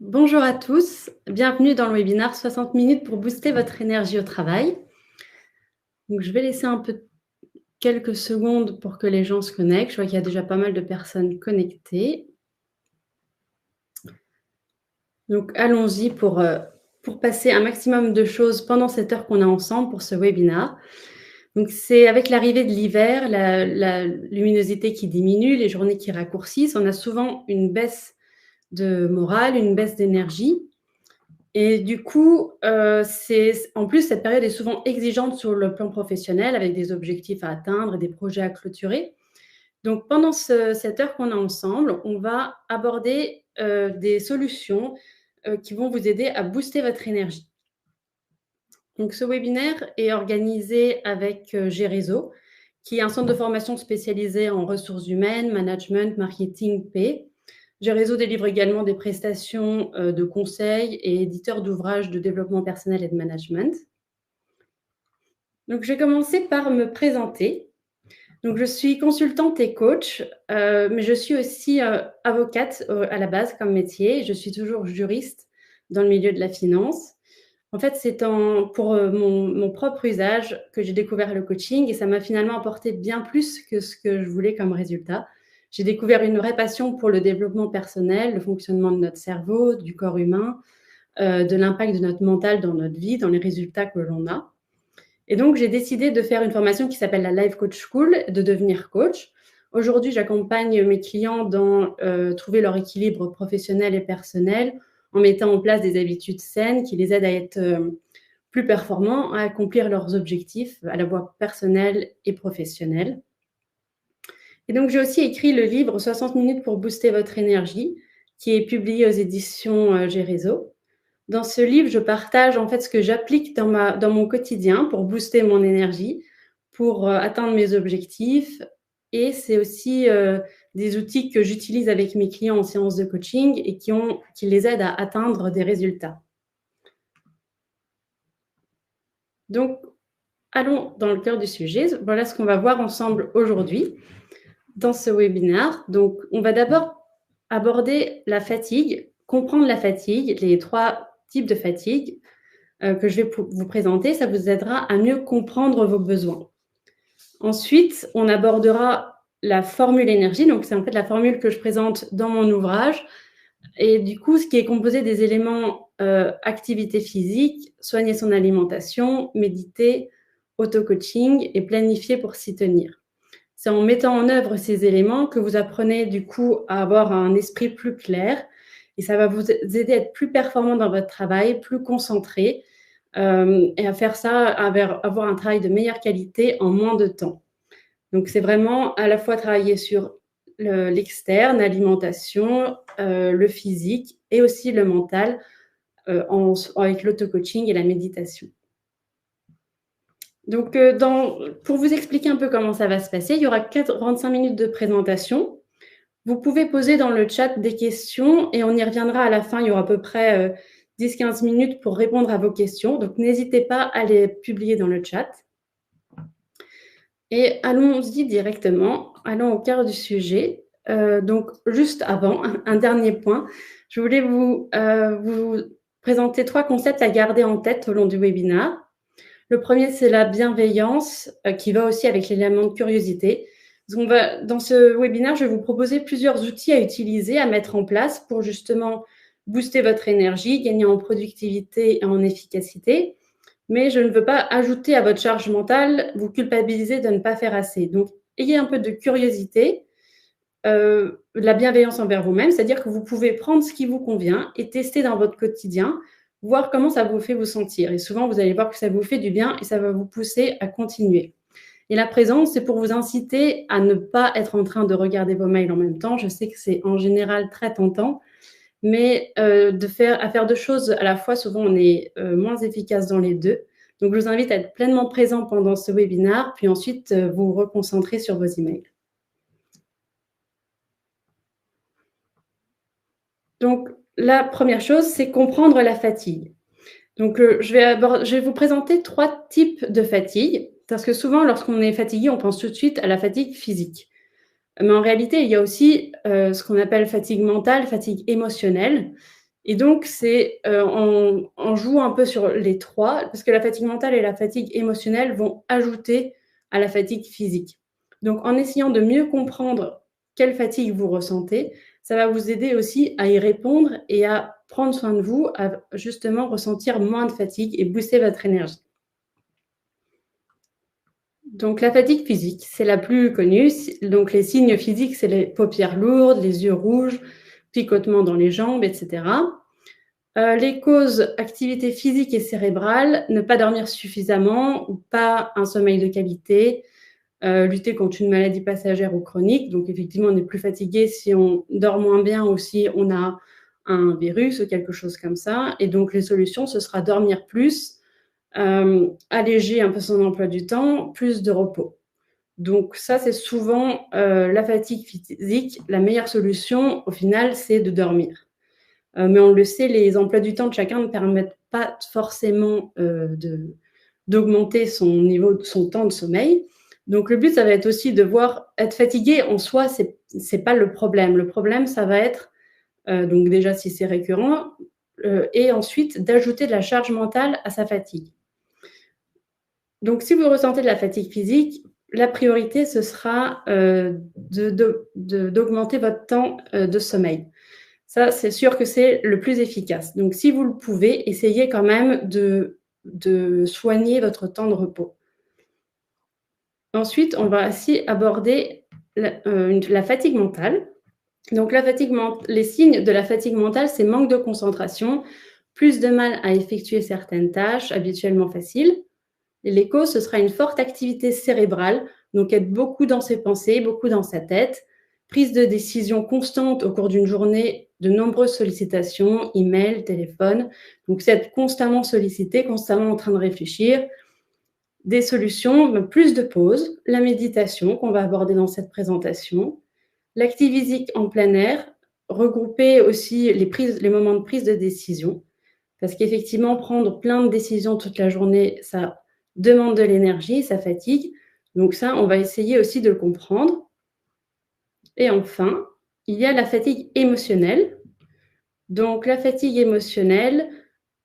Bonjour à tous, bienvenue dans le webinaire 60 minutes pour booster votre énergie au travail. Donc, je vais laisser un peu quelques secondes pour que les gens se connectent. Je vois qu'il y a déjà pas mal de personnes connectées. Donc, allons-y pour passer un maximum de choses pendant cette heure qu'on a ensemble pour ce webinaire. Donc, c'est avec l'arrivée de l'hiver, la luminosité qui diminue, les journées qui raccourcissent, on a souvent une baisse de morale, une baisse d'énergie. Et du coup, en plus, cette période est souvent exigeante sur le plan professionnel avec des objectifs à atteindre et des projets à clôturer. Donc pendant cette heure qu'on a ensemble, on va aborder, des solutions, qui vont vous aider à booster votre énergie. Donc ce webinaire est organisé avec, G-Réseau, qui est un centre de formation spécialisé en ressources humaines, management, marketing, paix. G-Réseau délivre également des prestations de conseil et éditeur d'ouvrages de développement personnel et de management. Donc, je vais commencer par me présenter. Donc, je suis consultante et coach, mais je suis aussi avocate à la base comme métier. Je suis toujours juriste dans le milieu de la finance. En fait, c'est pour mon propre usage que j'ai découvert le coaching et ça m'a finalement apporté bien plus que ce que je voulais comme résultat. J'ai découvert une vraie passion pour le développement personnel, le fonctionnement de notre cerveau, du corps humain, de l'impact de notre mental dans notre vie, dans les résultats que l'on a. Et donc, j'ai décidé de faire une formation qui s'appelle la Life Coach School, de devenir coach. Aujourd'hui, j'accompagne mes clients dans trouver leur équilibre professionnel et personnel en mettant en place des habitudes saines qui les aident à être plus performants, à accomplir leurs objectifs à la fois personnels et professionnels. Et donc, j'ai aussi écrit le livre 60 minutes pour booster votre énergie, qui est publié aux éditions G-Réseau. Dans ce livre, je partage en fait ce que j'applique dans mon quotidien pour booster mon énergie, pour atteindre mes objectifs. Et c'est aussi des outils que j'utilise avec mes clients en séance de coaching et qui les aident à atteindre des résultats. Donc, allons dans le cœur du sujet. Voilà ce qu'on va voir ensemble aujourd'hui dans ce webinaire. Donc, on va d'abord aborder la fatigue, comprendre la fatigue, les 3 types de fatigue que je vais vous présenter. Ça vous aidera à mieux comprendre vos besoins. Ensuite, on abordera la formule énergie. Donc, c'est en fait la formule que je présente dans mon ouvrage. Et du coup, ce qui est composé des éléments activité physique, soigner son alimentation, méditer, auto-coaching et planifier pour s'y tenir. C'est en mettant en œuvre ces éléments que vous apprenez du coup à avoir un esprit plus clair et ça va vous aider à être plus performant dans votre travail, plus concentré et à faire ça, avoir un travail de meilleure qualité en moins de temps. Donc, c'est vraiment à la fois travailler sur l'externe, l'alimentation, le physique et aussi le mental avec l'auto-coaching et la méditation. Donc, pour vous expliquer un peu comment ça va se passer, il y aura 45 minutes de présentation. Vous pouvez poser dans le chat des questions et on y reviendra à la fin. Il y aura à peu près 10-15 minutes pour répondre à vos questions. Donc, n'hésitez pas à les publier dans le chat. Et allons-y directement. Allons au cœur du sujet. Donc, juste avant, un dernier point. Je voulais vous présenter 3 concepts à garder en tête au long du webinaire. Le premier, c'est la bienveillance, qui va aussi avec l'élément de curiosité. Dans ce webinaire, je vais vous proposer plusieurs outils à utiliser, à mettre en place pour justement booster votre énergie, gagner en productivité et en efficacité. Mais je ne veux pas ajouter à votre charge mentale, vous culpabiliser de ne pas faire assez. Donc, ayez un peu de curiosité, la bienveillance envers vous-même, c'est-à-dire que vous pouvez prendre ce qui vous convient et tester dans votre quotidien, voir comment ça vous fait vous sentir. Et souvent, vous allez voir que ça vous fait du bien et ça va vous pousser à continuer. Et la présence, c'est pour vous inciter à ne pas être en train de regarder vos mails en même temps. Je sais que c'est en général très tentant, mais à faire 2 choses à la fois, souvent on est moins efficace dans les 2. Donc, je vous invite à être pleinement présent pendant ce webinaire, puis ensuite vous reconcentrer sur vos emails. Donc, la première chose, c'est comprendre la fatigue. Donc, je vais vous présenter 3 types de fatigue, parce que souvent, lorsqu'on est fatigué, on pense tout de suite à la fatigue physique. Mais en réalité, il y a aussi ce qu'on appelle fatigue mentale, fatigue émotionnelle. Et donc on joue un peu sur les 3 parce que la fatigue mentale et la fatigue émotionnelle vont ajouter à la fatigue physique. Donc en essayant de mieux comprendre quelle fatigue vous ressentez, ça va vous aider aussi à y répondre et à prendre soin de vous, à justement ressentir moins de fatigue et booster votre énergie. Donc la fatigue physique, c'est la plus connue. Donc les signes physiques, c'est les paupières lourdes, les yeux rouges, picotements dans les jambes, etc. Les causes, activité physique et cérébrale, ne pas dormir suffisamment ou pas un sommeil de qualité, lutter contre une maladie passagère ou chronique. Donc effectivement, on est plus fatigué si on dort moins bien ou si on a un virus ou quelque chose comme ça. Et donc les solutions, ce sera dormir plus, alléger un peu son emploi du temps, plus de repos. Donc ça, c'est souvent la fatigue physique. La meilleure solution, au final, c'est de dormir. Mais on le sait, les emplois du temps de chacun ne permettent pas forcément d'augmenter son temps de sommeil. Donc le but, ça va être aussi de voir être fatigué en soi, c'est pas le problème. Le problème, ça va être donc déjà si c'est récurrent et ensuite d'ajouter de la charge mentale à sa fatigue. Donc si vous ressentez de la fatigue physique, la priorité, ce sera d'augmenter votre temps de sommeil. Ça, c'est sûr que c'est le plus efficace. Donc, si vous le pouvez, essayez quand même de soigner votre temps de repos. Ensuite, on va aussi aborder la fatigue mentale. Donc, les signes de la fatigue mentale, c'est manque de concentration, plus de mal à effectuer certaines tâches habituellement faciles. Et les causes, ce sera une forte activité cérébrale, donc être beaucoup dans ses pensées, beaucoup dans sa tête, prise de décision constante au cours d'une journée, de nombreuses sollicitations, emails, téléphone. Donc, c'est être constamment sollicité, constamment en train de réfléchir. Des solutions, plus de pauses, la méditation qu'on va aborder dans cette présentation, l'activité physique en plein air, regrouper aussi les moments de prise de décision. Parce qu'effectivement, prendre plein de décisions toute la journée, ça demande de l'énergie, ça fatigue. Donc ça, on va essayer aussi de le comprendre. Et enfin, il y a la fatigue émotionnelle. Donc la fatigue émotionnelle,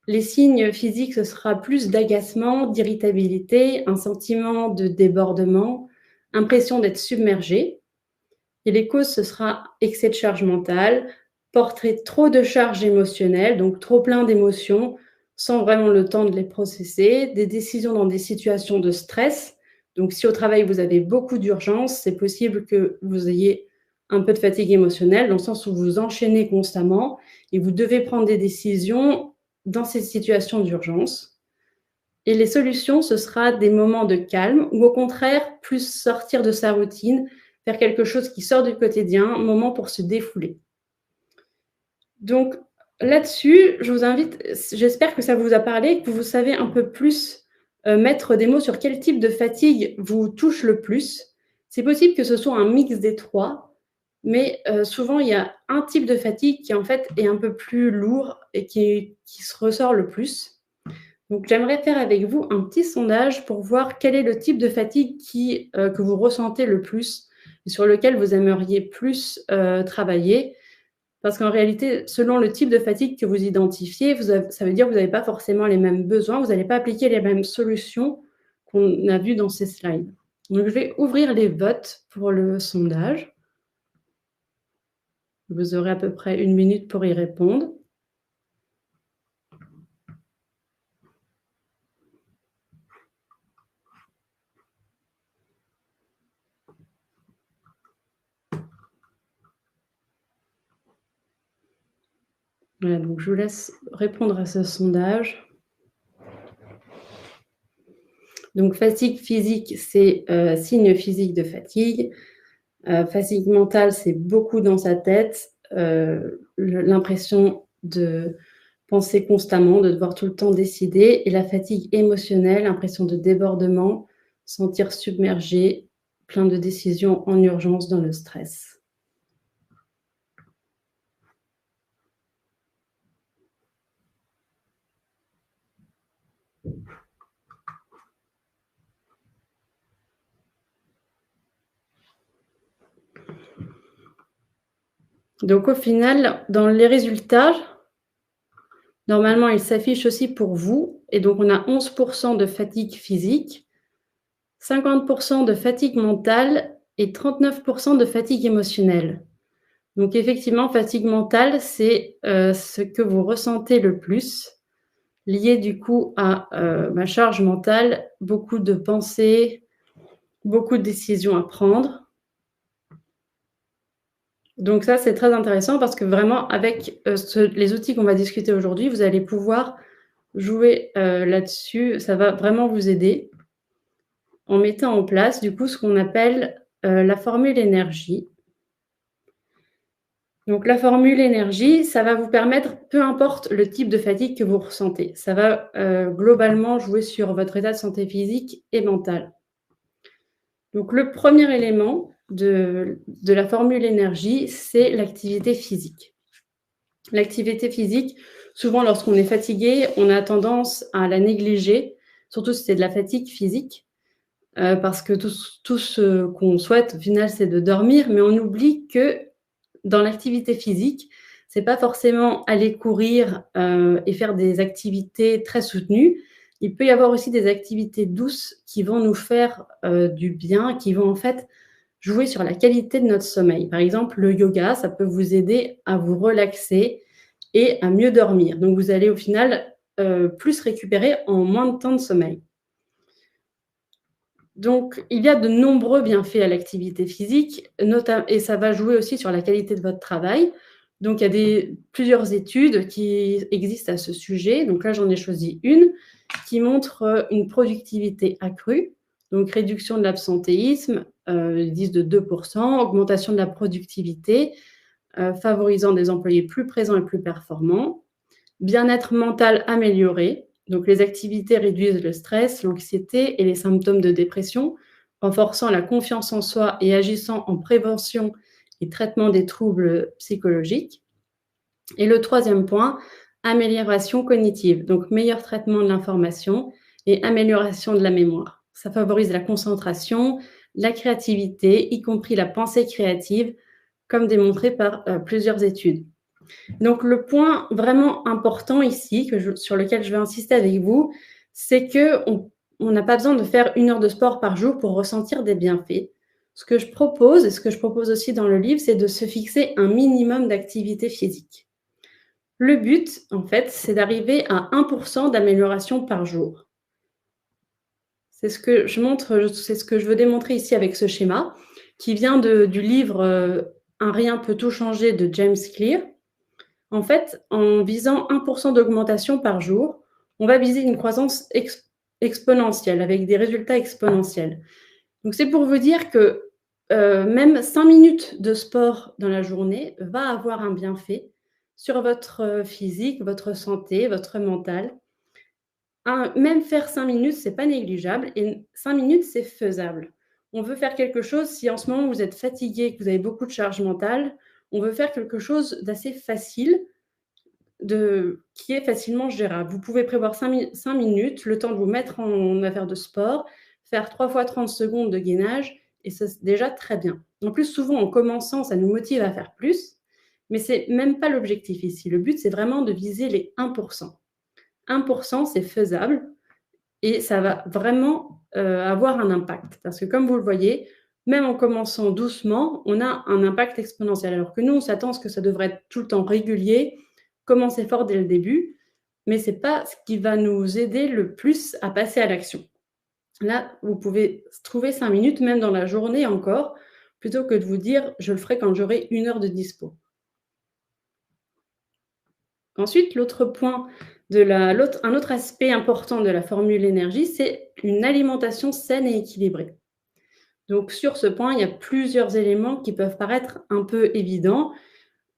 les signes physiques, ce sera plus d'agacement, d'irritabilité, un sentiment de débordement, impression d'être submergé. Et les causes, ce sera excès de charge mentale, porter trop de charges émotionnelles, donc trop plein d'émotions, sans vraiment le temps de les processer, des décisions dans des situations de stress. Donc, si au travail, vous avez beaucoup d'urgence, c'est possible que vous ayez un peu de fatigue émotionnelle, dans le sens où vous enchaînez constamment et vous devez prendre des décisions dans ces situations d'urgence. Et les solutions, ce sera des moments de calme ou au contraire, plus sortir de sa routine, faire quelque chose qui sort du quotidien, un moment pour se défouler. Donc là-dessus, je vous invite, j'espère que ça vous a parlé, que vous savez un peu plus mettre des mots sur quel type de fatigue vous touche le plus. C'est possible que ce soit un mix des 3, mais souvent, il y a un type de fatigue qui, en fait, est un peu plus lourd et qui se ressort le plus. Donc j'aimerais faire avec vous un petit sondage pour voir quel est le type de fatigue que vous ressentez le plus et sur lequel vous aimeriez plus travailler. Parce qu'en réalité, selon le type de fatigue que vous identifiez, ça veut dire que vous n'avez pas forcément les mêmes besoins, vous n'allez pas appliquer les mêmes solutions qu'on a vues dans ces slides. Donc je vais ouvrir les votes pour le sondage. Vous aurez à peu près 1 minute pour y répondre. Voilà, donc je vous laisse répondre à ce sondage. Donc fatigue physique, c'est signe physique de fatigue. Fatigue mentale, c'est beaucoup dans sa tête, l'impression de penser constamment, de devoir tout le temps décider. Et la fatigue émotionnelle, impression de débordement, sentir submergé, plein de décisions en urgence dans le stress. Donc au final, dans les résultats, Normalement, il s'affiche aussi pour vous et donc on a 11 de fatigue physique, 50 de fatigue mentale et 39 de fatigue émotionnelle. Donc effectivement, fatigue mentale, c'est, ce que vous ressentez le plus, lié du coup à, ma charge mentale, beaucoup de pensées, beaucoup de décisions à prendre. Donc ça, c'est très intéressant parce que vraiment avec, les outils qu'on va discuter aujourd'hui, vous allez pouvoir jouer, là-dessus. Ça va vraiment vous aider en mettant en place du coup ce qu'on appelle, la formule énergie. Donc la formule énergie, ça va vous permettre, peu importe le type de fatigue que vous ressentez, ça va, globalement jouer sur votre état de santé physique et mental. Donc le premier élément de la formule énergie, c'est l'activité physique. L'activité physique, souvent lorsqu'on est fatigué, on a tendance à la négliger, surtout si c'est de la fatigue physique, parce que tout ce qu'on souhaite au final, c'est de dormir, mais on oublie que dans l'activité physique, c'est pas forcément aller courir, et faire des activités très soutenues. Il peut y avoir aussi des activités douces qui vont nous faire, du bien, qui vont en fait jouer sur la qualité de notre sommeil. Par exemple, le yoga, ça peut vous aider à vous relaxer et à mieux dormir. Donc vous allez au final, plus récupérer en moins de temps de sommeil. Donc, il y a de nombreux bienfaits à l'activité physique, et ça va jouer aussi sur la qualité de votre travail. Donc, il y a plusieurs études qui existent à ce sujet. Donc là, j'en ai choisi une qui montre une productivité accrue, donc réduction de l'absentéisme, ils disent de 2%, augmentation de la productivité, favorisant des employés plus présents et plus performants, bien-être mental amélioré. Donc, les activités réduisent le stress, l'anxiété et les symptômes de dépression, renforçant la confiance en soi et agissant en prévention et traitement des troubles psychologiques. Et le troisième point, amélioration cognitive, donc meilleur traitement de l'information et amélioration de la mémoire. Ça favorise la concentration, la créativité, y compris la pensée créative, comme démontré par plusieurs études. Donc le point vraiment important ici, sur lequel je vais insister avec vous, c'est qu'on n'a pas besoin de faire 1 heure de sport par jour pour ressentir des bienfaits. Ce que je propose, et ce que je propose aussi dans le livre, c'est de se fixer un minimum d'activité physique. Le but, en fait, c'est d'arriver à 1% d'amélioration par jour. C'est ce que je montre, c'est ce que je veux démontrer ici avec ce schéma, qui vient du livre Un rien peut tout changer de James Clear. En fait, en visant 1% d'augmentation par jour, on va viser une croissance exponentielle, avec des résultats exponentiels. Donc c'est pour vous dire que même 5 minutes de sport dans la journée va avoir un bienfait sur votre physique, votre santé, votre mental. Même faire 5 minutes, c'est pas négligeable et 5 minutes, c'est faisable. On veut faire quelque chose, si en ce moment vous êtes fatigué, que vous avez beaucoup de charge mentale, on veut faire quelque chose d'assez facile, qui est facilement gérable. Vous pouvez prévoir 5 minutes, le temps de vous mettre en affaire de sport, faire 3 fois 30 secondes de gainage et c'est déjà très bien. En plus, souvent, en commençant, ça nous motive à faire plus, mais c'est même pas l'objectif ici. Le but, c'est vraiment de viser les 1%. 1%, c'est faisable et ça va vraiment, avoir un impact. Parce que comme vous le voyez, même en commençant doucement, on a un impact exponentiel. Alors que nous, on s'attend à ce que ça devrait être tout le temps régulier, commencer fort dès le début, mais ce n'est pas ce qui va nous aider le plus à passer à l'action. Là, vous pouvez trouver 5 minutes, même dans la journée encore, plutôt que de vous dire: «Je le ferai quand j'aurai 1 heure de dispo». Ensuite, un autre aspect important de la formule énergie, c'est une alimentation saine et équilibrée. Donc sur ce point, il y a plusieurs éléments qui peuvent paraître un peu évidents,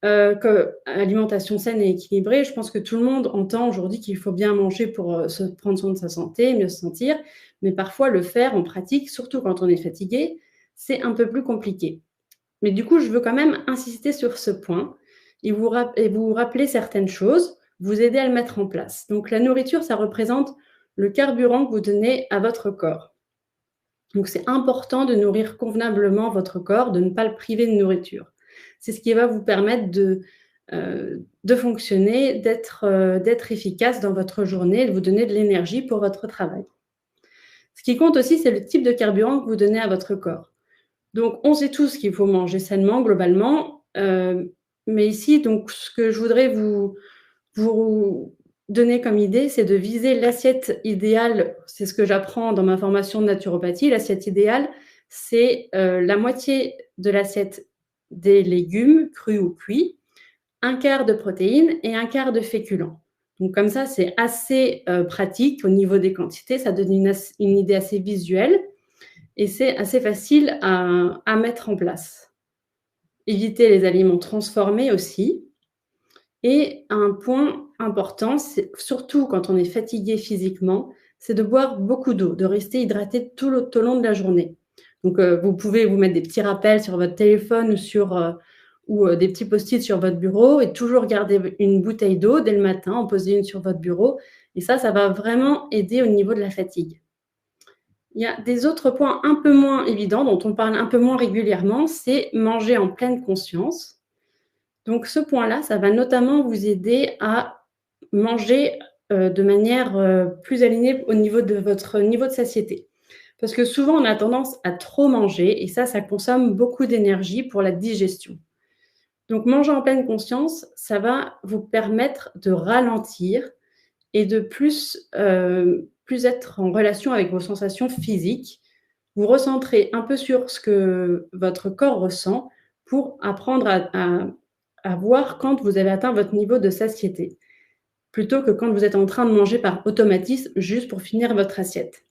que alimentation saine et équilibrée. Je pense que tout le monde entend aujourd'hui qu'il faut bien manger pour, se prendre soin de sa santé, mieux se sentir, mais parfois le faire en pratique, surtout quand on est fatigué, c'est un peu plus compliqué. Mais du coup, je veux quand même insister sur ce point et vous rappeler certaines choses, vous aider à le mettre en place. Donc la nourriture, ça représente le carburant que vous donnez à votre corps. Donc c'est important de nourrir convenablement votre corps, de ne pas le priver de nourriture. C'est ce qui va vous permettre de fonctionner, d'être efficace dans votre journée, de vous donner de l'énergie pour votre travail. Ce qui compte aussi, c'est le type de carburant que vous donnez à votre corps. Donc, on sait tous qu'il faut manger sainement globalement, mais ici, donc ce que je voudrais vous donner comme idée, c'est de viser l'assiette idéale. C'est ce que j'apprends dans ma formation de naturopathie. L'assiette idéale, c'est la moitié de l'assiette des légumes, crus ou cuits, un quart de protéines et un quart de féculents. Donc comme ça, c'est assez pratique au niveau des quantités. Ça donne une idée assez visuelle et c'est assez facile à mettre en place. Éviter les aliments transformés aussi. Et un point important, c'est surtout quand on est fatigué physiquement, c'est de boire beaucoup d'eau, de rester hydraté tout au long de la journée. Donc, vous pouvez vous mettre des petits rappels sur votre téléphone ou des petits post-it sur votre bureau et toujours garder une bouteille d'eau dès le matin, en poser une sur votre bureau. Et ça va vraiment aider au niveau de la fatigue. Il y a des autres points un peu moins évidents, dont on parle un peu moins régulièrement, c'est manger en pleine conscience. Donc ce point-là, ça va notamment vous aider à manger de manière plus alignée au niveau de votre niveau de satiété. Parce que souvent, on a tendance à trop manger et ça consomme beaucoup d'énergie pour la digestion. Donc manger en pleine conscience, ça va vous permettre de ralentir et de plus être en relation avec vos sensations physiques. Vous recentrez un peu sur ce que votre corps ressent pour apprendre à voir quand vous avez atteint votre niveau de satiété, plutôt que quand vous êtes en train de manger par automatisme juste pour finir votre assiette.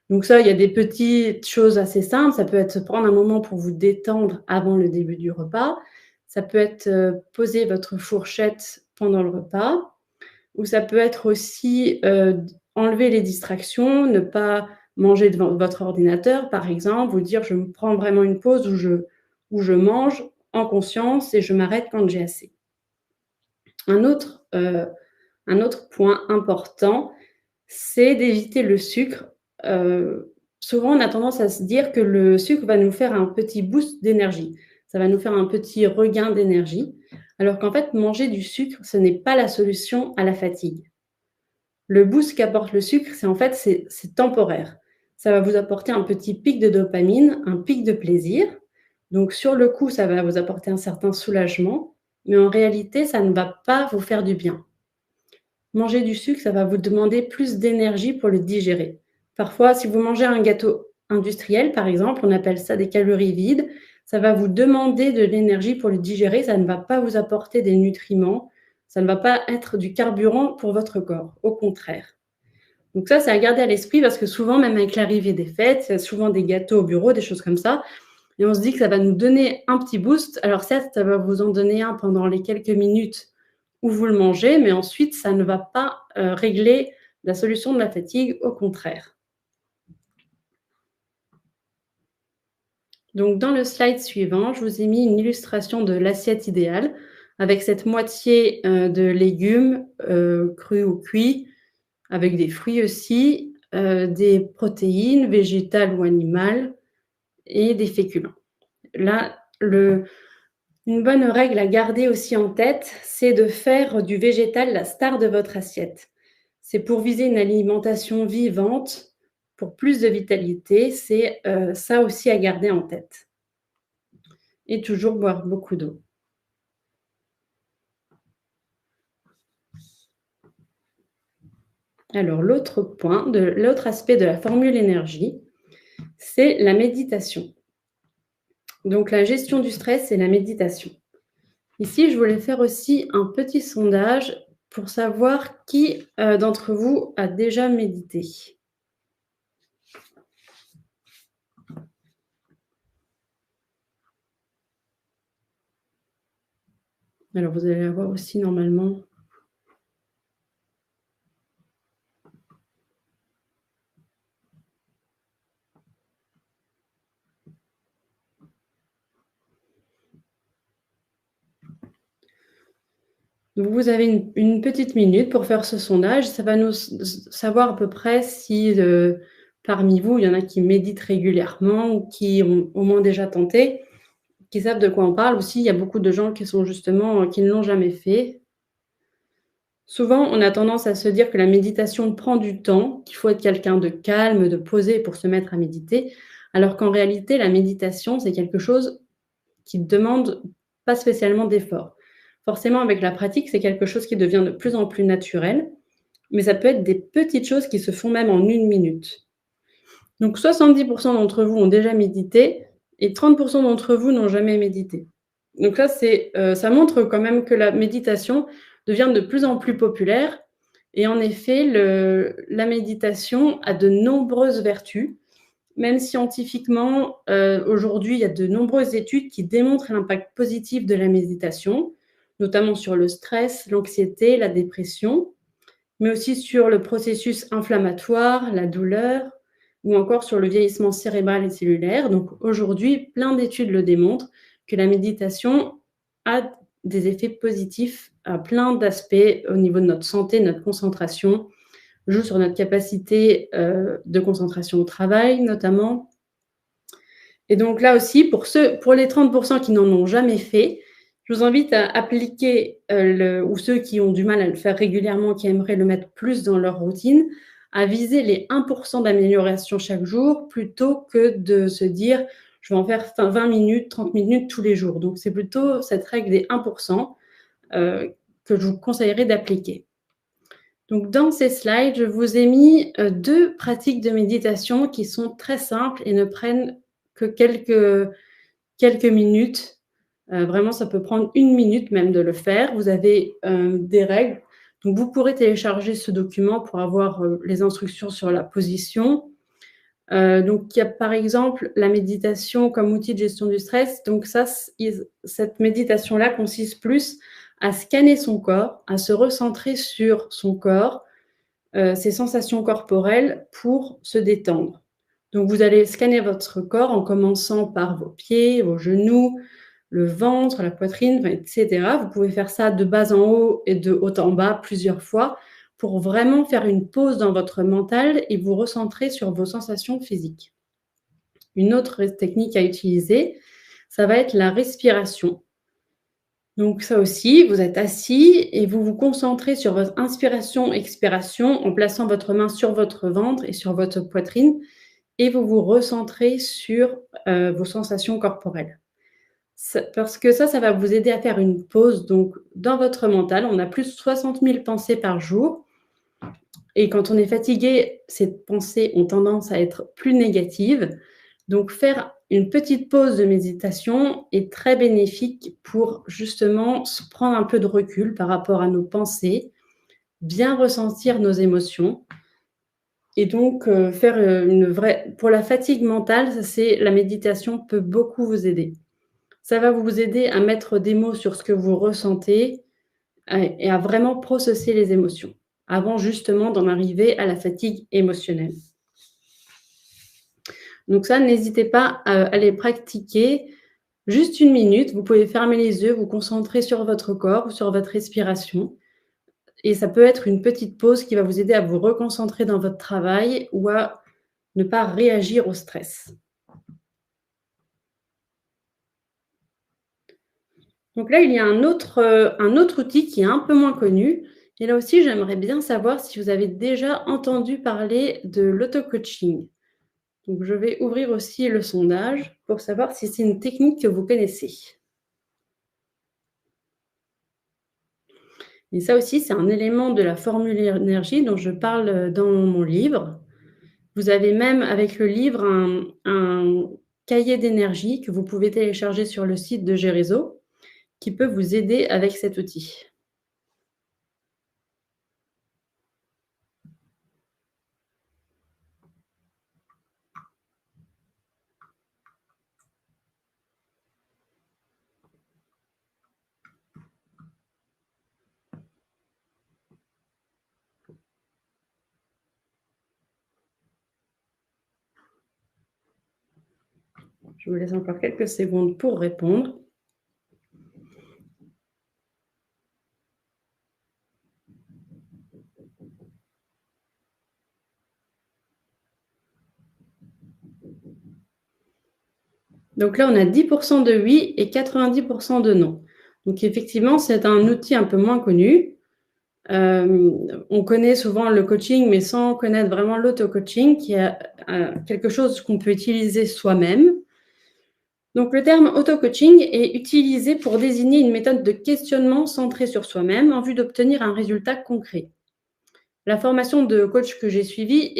Donc ça, il y a des petites choses assez simples. Ça peut être prendre un moment pour vous détendre avant le début du repas. Ça peut être poser votre fourchette pendant le repas. Ou ça peut être aussi enlever les distractions, ne pas manger devant votre ordinateur, par exemple, vous dire je me prends vraiment une pause où je mange en conscience et je m'arrête quand j'ai assez. Un autre point important, c'est d'éviter le sucre. Souvent, on a tendance à se dire que le sucre va nous faire un petit boost d'énergie. Ça va nous faire un petit regain d'énergie. Alors qu'en fait, manger du sucre, ce n'est pas la solution à la fatigue. Le boost qu'apporte le sucre, c'est temporaire. Ça va vous apporter un petit pic de dopamine, un pic de plaisir. Donc, sur le coup, ça va vous apporter un certain soulagement, mais en réalité, ça ne va pas vous faire du bien. Manger du sucre, ça va vous demander plus d'énergie pour le digérer. Parfois, si vous mangez un gâteau industriel, par exemple, on appelle ça des calories vides, ça va vous demander de l'énergie pour le digérer, ça ne va pas vous apporter des nutriments, ça ne va pas être du carburant pour votre corps, au contraire. Donc ça, c'est à garder à l'esprit parce que souvent, même avec l'arrivée des fêtes, il y a souvent des gâteaux au bureau, des choses comme ça, et on se dit que ça va nous donner un petit boost. Alors certes, ça va vous en donner un pendant les quelques minutes où vous le mangez, mais ensuite, ça ne va pas régler la solution de la fatigue, au contraire. Donc, dans le slide suivant, je vous ai mis une illustration de l'assiette idéale avec cette moitié de légumes crus ou cuits, avec des fruits aussi, des protéines végétales ou animales et des féculents. Là, une bonne règle à garder aussi en tête, c'est de faire du végétal la star de votre assiette. C'est pour viser une alimentation vivante, pour plus de vitalité, c'est ça aussi à garder en tête. Et toujours boire beaucoup d'eau. Alors, l'autre aspect de la formule énergie, c'est la méditation. Donc, la gestion du stress et la méditation. Ici, je voulais faire aussi un petit sondage pour savoir qui d'entre vous a déjà médité. Alors, vous allez avoir aussi normalement. Donc, vous avez une petite minute pour faire ce sondage. Ça va nous savoir à peu près si parmi vous, il y en a qui méditent régulièrement ou qui ont au moins déjà tenté. qui savent de quoi on parle. Aussi, il y a beaucoup de gens qui sont justement, qui ne l'ont jamais fait. Souvent, on a tendance à se dire que la méditation prend du temps, qu'il faut être quelqu'un de calme, de posé pour se mettre à méditer, alors qu'en réalité, la méditation, c'est quelque chose qui demande pas spécialement d'effort. Forcément, avec la pratique, c'est quelque chose qui devient de plus en plus naturel, mais ça peut être des petites choses qui se font même en 1 minute. Donc 70 d'entre vous ont déjà médité et 30 d'entre vous n'ont jamais médité. Donc là, ça montre quand même que la méditation devient de plus en plus populaire et en effet, la méditation a de nombreuses vertus. Même scientifiquement, aujourd'hui, il y a de nombreuses études qui démontrent l'impact positif de la méditation, notamment sur le stress, l'anxiété, la dépression, mais aussi sur le processus inflammatoire, la douleur ou encore sur le vieillissement cérébral et cellulaire. Donc aujourd'hui, plein d'études le démontrent que la méditation a des effets positifs à plein d'aspects au niveau de notre santé, notre concentration, joue sur notre capacité de concentration au travail notamment. Et donc là aussi, pour les 30 qui n'en ont jamais fait, je vous invite à appliquer, ou ceux qui ont du mal à le faire régulièrement, qui aimeraient le mettre plus dans leur routine, à viser les 1 d'amélioration chaque jour, plutôt que de se dire: «Je vais en faire 20 minutes, 30 minutes tous les jours». Donc c'est plutôt cette règle des 1 que je vous conseillerais d'appliquer. Donc dans ces slides, je vous ai mis, 2 pratiques de méditation qui sont très simples et ne prennent que quelques minutes. Vraiment, ça peut prendre 1 minute même de le faire. Vous avez, des règles. Donc vous pourrez télécharger ce document pour avoir, les instructions sur la position. Donc il y a par exemple la méditation comme outil de gestion du stress. Donc ça, cette méditation-là consiste plus à scanner son corps, à se recentrer sur son corps, ses sensations corporelles pour se détendre. Donc vous allez scanner votre corps en commençant par vos pieds, vos genoux, le ventre, la poitrine, enfin, et cetera. Vous pouvez faire ça de bas en haut et de haut en bas plusieurs fois pour vraiment faire une pause dans votre mental et vous recentrer sur vos sensations physiques. Une autre technique à utiliser, ça va être la respiration. Donc ça aussi, vous êtes assis et vous vous concentrez sur votre inspiration-expiration en plaçant votre main sur votre ventre et sur votre poitrine et vous vous recentrez sur, vos sensations corporelles. Parce que ça va vous aider à faire une pause donc dans votre mental. On a plus de 60 000 pensées par jour et quand on est fatigué, ces pensées ont tendance à être plus négatives. Donc faire une petite pause de méditation est très bénéfique pour justement se prendre un peu de recul par rapport à nos pensées, bien ressentir nos émotions et donc faire, une vraie pour la fatigue mentale, ça c'est la méditation peut beaucoup vous aider. Ça va vous aider à mettre des mots sur ce que vous ressentez, et à vraiment processer les émotions, avant justement d'en arriver à la fatigue émotionnelle. Donc ça, n'hésitez pas à les pratiquer juste 1 minute. Vous pouvez fermer les yeux, vous concentrer sur votre corps ou sur votre respiration et ça peut être une petite pause qui va vous aider à vous reconcentrer dans votre travail ou à ne pas réagir au stress. Donc là, il y a un autre outil qui est un peu moins connu et là aussi, j'aimerais bien savoir si vous avez déjà entendu parler de l'auto-coaching. Donc je vais ouvrir aussi le sondage pour savoir si c'est une technique que vous connaissez. Et ça aussi, c'est un élément de la formule énergie dont je parle, dans mon livre. Vous avez même avec le livre un cahier d'énergie que vous pouvez télécharger sur le site de Gérézo, qui peut vous aider avec cet outil. Je vous laisse encore quelques secondes pour répondre. Donc là, on a 10% de oui et 90% de non. Donc effectivement, c'est un outil un peu moins connu. On connaît souvent le coaching, mais sans connaître vraiment l'auto-coaching, qui est quelque chose qu'on peut utiliser soi-même. Donc le terme auto-coaching est utilisé pour désigner une méthode de questionnement centrée sur soi-même en vue d'obtenir un résultat concret. La formation de coach que j'ai suivie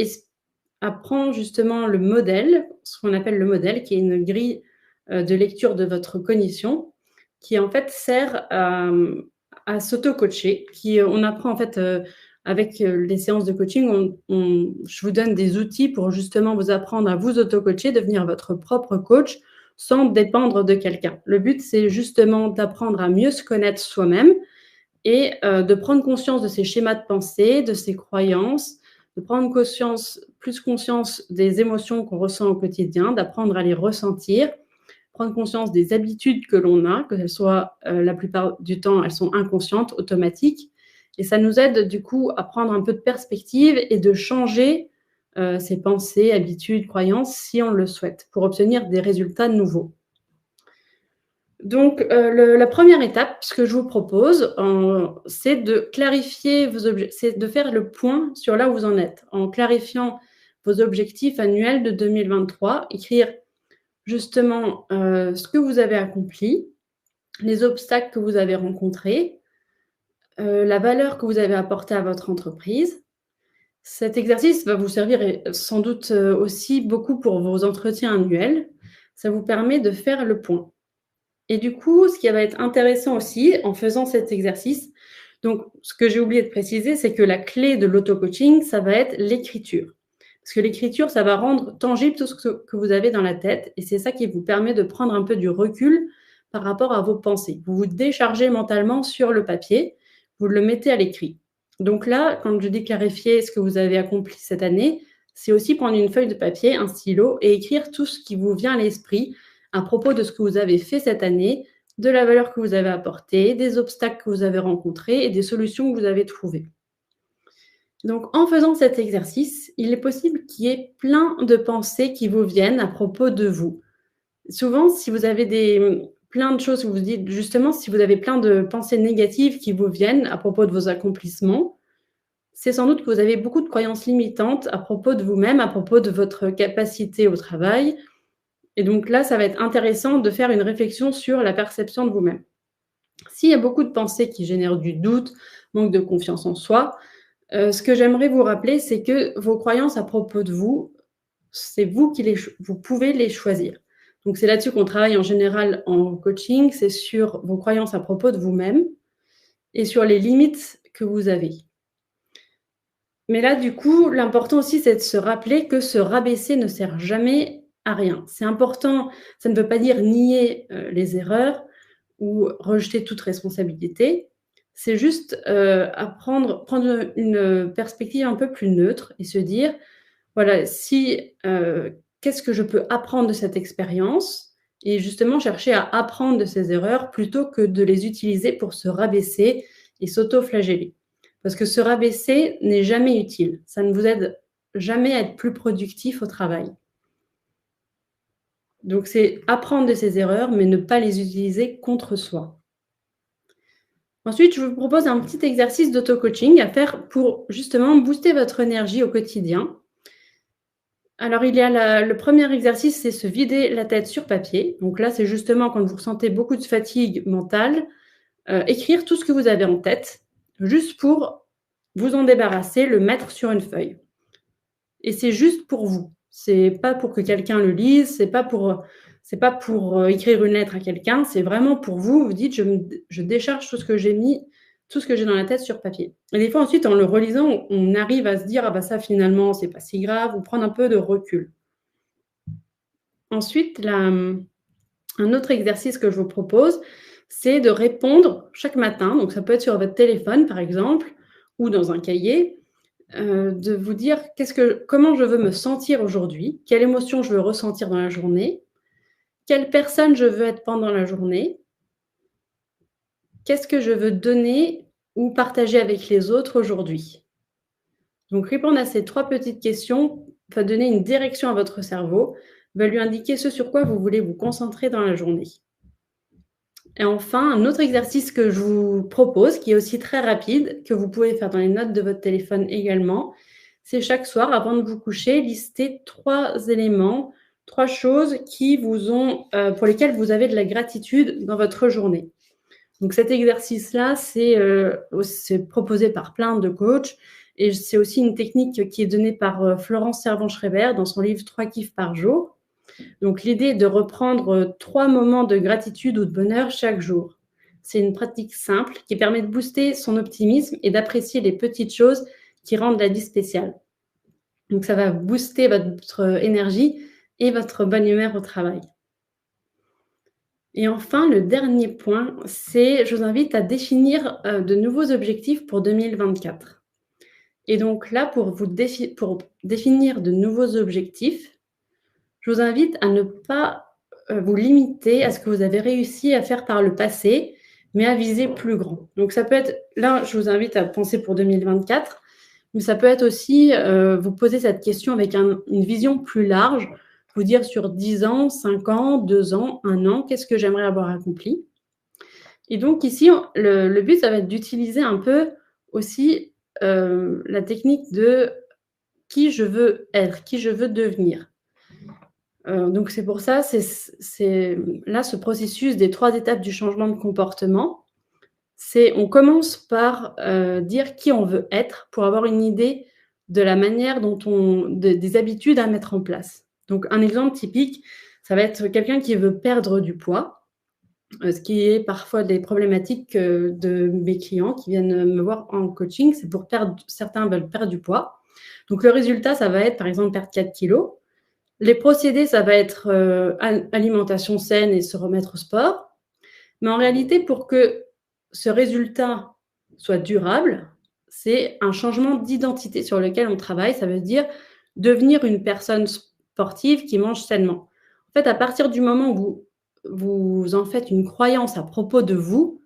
apprend justement le modèle, ce qu'on appelle le modèle, qui est une grille de lecture de votre cognition, qui en fait sert à s'auto-coacher. On apprend en fait avec les séances de coaching, je vous donne des outils pour justement vous apprendre à vous auto-coacher, devenir votre propre coach sans dépendre de quelqu'un. Le but, c'est justement d'apprendre à mieux se connaître soi-même et de prendre conscience de ses schémas de pensée, de ses croyances, de prendre plus conscience des émotions qu'on ressent au quotidien, d'apprendre à les ressentir, prendre conscience des habitudes que l'on a, que elles soient, la plupart du temps, elles sont inconscientes, automatiques. Et ça nous aide du coup à prendre un peu de perspective et de changer ses pensées, habitudes, croyances, si on le souhaite, pour obtenir des résultats nouveaux. Donc, la première étape, ce que je vous propose, c'est de clarifier vos objectifs, c'est de faire le point sur là où vous en êtes, en clarifiant vos objectifs annuels de 2023, écrire justement ce que vous avez accompli, les obstacles que vous avez rencontrés, la valeur que vous avez apportée à votre entreprise. Cet exercice va vous servir sans doute aussi beaucoup pour vos entretiens annuels. Ça vous permet de faire le point. Et du coup, ce qui va être intéressant aussi en faisant cet exercice, donc ce que j'ai oublié de préciser, c'est que la clé de l'auto-coaching, ça va être l'écriture. Parce que l'écriture, ça va rendre tangible tout ce que vous avez dans la tête et c'est ça qui vous permet de prendre un peu du recul par rapport à vos pensées. Vous vous déchargez mentalement sur le papier, vous le mettez à l'écrit. Donc là, quand je dis clarifier ce que vous avez accompli cette année, c'est aussi prendre une feuille de papier, un stylo et écrire tout ce qui vous vient à l'esprit à propos de ce que vous avez fait cette année, de la valeur que vous avez apportée, des obstacles que vous avez rencontrés et des solutions que vous avez trouvées. Donc, en faisant cet exercice, il est possible qu'il y ait plein de pensées qui vous viennent à propos de vous. Souvent, si vous avez plein de choses que vous dites, justement, si vous avez plein de pensées négatives qui vous viennent à propos de vos accomplissements, c'est sans doute que vous avez beaucoup de croyances limitantes à propos de vous-même, à propos de votre capacité au travail. Et donc là, ça va être intéressant de faire une réflexion sur la perception de vous-même. S'il y a beaucoup de pensées qui génèrent du doute, manque de confiance en soi, ce que j'aimerais vous rappeler, c'est que vos croyances à propos de vous, c'est vous vous pouvez les choisir. Donc c'est là-dessus qu'on travaille en général en coaching, c'est sur vos croyances à propos de vous-même et sur les limites que vous avez. Mais là, du coup, l'important aussi, c'est de se rappeler que se rabaisser ne sert jamais à rien. C'est important, ça ne veut pas dire nier les erreurs ou rejeter toute responsabilité. C'est juste prendre une perspective un peu plus neutre et se dire, voilà, qu'est-ce que je peux apprendre de cette expérience et justement chercher à apprendre de ces erreurs plutôt que de les utiliser pour se rabaisser et s'auto-flageller. Parce que se rabaisser n'est jamais utile. Ça ne vous aide jamais à être plus productif au travail. Donc, c'est apprendre de ses erreurs, mais ne pas les utiliser contre soi. Ensuite, je vous propose un petit exercice d'auto-coaching à faire pour justement booster votre énergie au quotidien. Alors, il y a le premier exercice, c'est se vider la tête sur papier. Donc là, c'est justement quand vous ressentez beaucoup de fatigue mentale, écrire tout ce que vous avez en tête, juste pour vous en débarrasser, le mettre sur une feuille. Et c'est juste pour vous. C'est pas pour que quelqu'un le lise, c'est pas pour écrire une lettre à quelqu'un, c'est vraiment pour vous. Vous dites, je décharge tout ce que j'ai mis, tout ce que j'ai dans la tête sur papier. Et des fois, ensuite, en le relisant, on arrive à se dire, ah bah ça, finalement, c'est pas si grave, ou prendre un peu de recul. Ensuite, un autre exercice que je vous propose, c'est de répondre chaque matin, donc ça peut être sur votre téléphone, par exemple, ou dans un cahier, de vous dire comment je veux me sentir aujourd'hui, quelle émotion je veux ressentir dans la journée, quelle personne je veux être pendant la journée, qu'est-ce que je veux donner ou partager avec les autres aujourd'hui. Donc répondre à ces 3 petites questions va donner une direction à votre cerveau va lui indiquer ce sur quoi vous voulez vous concentrer dans la journée. Et enfin, un autre exercice que je vous propose, qui est aussi très rapide, que vous pouvez faire dans les notes de votre téléphone également, c'est chaque soir, avant de vous coucher, lister 3 éléments, 3 choses qui vous ont, pour lesquelles vous avez de la gratitude dans votre journée. Donc cet exercice-là, c'est proposé par plein de coachs et c'est aussi une technique qui est donnée par Florence Servan-Schreiber dans son livre 3 kiffs par jour. Donc l'idée est de reprendre 3 moments de gratitude ou de bonheur chaque jour. C'est une pratique simple qui permet de booster son optimisme et d'apprécier les petites choses qui rendent la vie spéciale. Donc ça va booster votre énergie et votre bonne humeur au travail. Et enfin, le dernier point, c'est je vous invite à définir, de nouveaux objectifs pour 2024. Et donc là, pour définir de nouveaux objectifs, je vous invite à ne pas, vous limiter à ce que vous avez réussi à faire par le passé, mais à viser plus grand. Donc ça peut être là, je vous invite à penser pour 2024, mais ça peut être aussi, vous poser cette question avec une vision plus large, vous dire sur 10 ans, 5 ans, 2 ans, 1 an, qu'est-ce que j'aimerais avoir accompli? Et donc ici, le but, ça va être d'utiliser un peu aussi, la technique de qui je veux être, qui je veux devenir. Donc c'est pour ça, c'est là, ce processus des 3 étapes du changement de comportement, on commence par, dire qui on veut être pour avoir une idée de la manière dont des habitudes à mettre en place. Donc un exemple typique, ça va être quelqu'un qui veut perdre du poids, ce qui est parfois des problématiques, de mes clients qui viennent, me voir en coaching. C'est pour certains veulent perdre du poids. Donc le résultat, ça va être, par exemple, perdre 4 kilos. Les procédés, ça va être, alimentation saine et se remettre au sport. Mais en réalité, pour que ce résultat soit durable, c'est un changement d'identité sur lequel on travaille. Ça veut dire devenir une personne sportive qui mange sainement. En fait, à partir du moment où vous en faites une croyance à propos de vous,